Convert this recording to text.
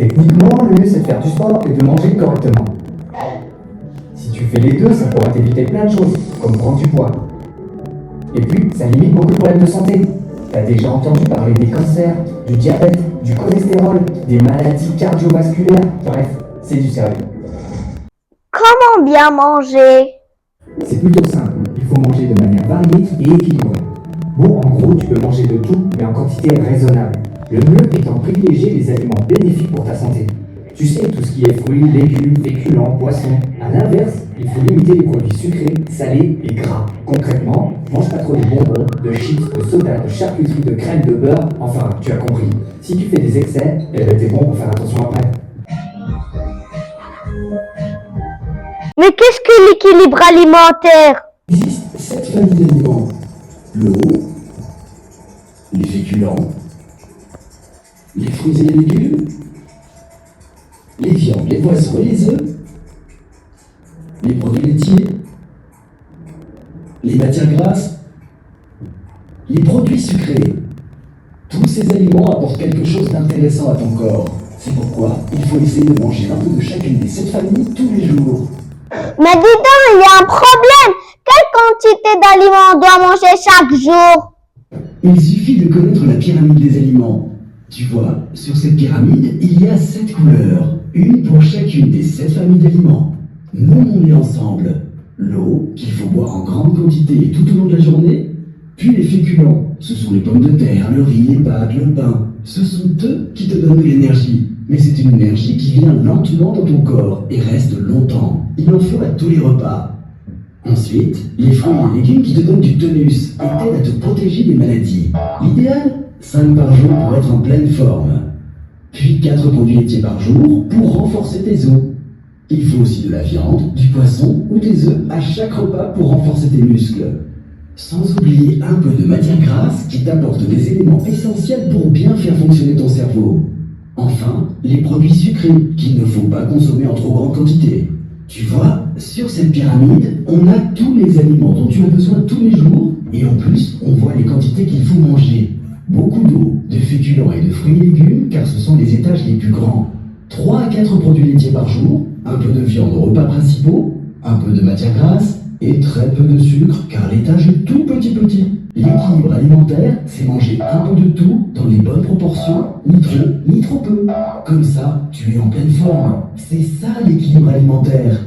Techniquement, le mieux c'est de faire du sport et de manger correctement. Si tu fais les deux, ça pourra t'éviter plein de choses, comme prendre du poids. Et puis, ça limite beaucoup de problèmes de santé. T'as déjà entendu parler des cancers, du diabète, du cholestérol, des maladies cardiovasculaires, bref, c'est du sérieux. Comment bien manger? C'est plutôt simple, il faut manger de manière variée et équilibrée. Bon, en gros, tu peux manger de tout, mais en quantité raisonnable. Le mieux étant privilégier les aliments bénéfiques pour ta santé. Tu sais, tout ce qui est fruits, légumes, féculents, poissons. À l'inverse, il faut limiter les produits sucrés, salés et gras. Concrètement, mange pas trop de bonbons, de chips, de soda, de charcuterie, de crème, de beurre, enfin, tu as compris. Si tu fais des excès, t'es bon pour faire attention après. Mais qu'est-ce que l'équilibre alimentaire? Il existe 7 familles d'aliments. L'eau, les féculents, les fruits et les légumes, les viandes, les poissons et les œufs, les produits laitiers, les matières grasses, les produits sucrés. Tous ces aliments apportent quelque chose d'intéressant à ton corps. C'est pourquoi il faut essayer de manger un peu de chacune des 7 familles tous les jours. Mais dis donc, il y a un problème! Quelle quantité d'aliments on doit manger chaque jour? Il suffit de connaître la pyramide des aliments. Tu vois, sur cette pyramide, il y a 7 couleurs, une pour chacune des 7 familles d'aliments. Nommons-les ensemble. L'eau, qu'il faut boire en grande quantité tout au long de la journée, puis les féculents, ce sont les pommes de terre, le riz, les pâtes, le pain. Ce sont eux qui te donnent de l'énergie. Mais c'est une énergie qui vient lentement dans ton corps et reste longtemps. Il en faut à tous les repas. Ensuite, les fruits et légumes qui te donnent du tonus et t'aident à te protéger des maladies. L'idéal, 5 par jour pour être en pleine forme. Puis 4 produits laitiers par jour pour renforcer tes os. Il faut aussi de la viande, du poisson ou des œufs à chaque repas pour renforcer tes muscles. Sans oublier un peu de matière grasse qui t'apporte des éléments essentiels pour bien faire fonctionner ton cerveau. Enfin, les produits sucrés qu'il ne faut pas consommer en trop grande quantité. Tu vois, sur cette pyramide, on a tous les aliments dont tu as besoin tous les jours et en plus, on voit les quantités qu'il faut manger. Beaucoup d'eau, de féculents et de fruits et légumes car ce sont les étages les plus grands. 3 à 4 produits laitiers par jour, un peu de viande aux repas principaux, un peu de matière grasse et très peu de sucre car l'étage est tout petit. L'équilibre alimentaire, c'est manger un peu de tout dans les bonnes proportions, ni trop, ni trop peu. Comme ça, tu es en pleine forme. C'est ça l'équilibre alimentaire.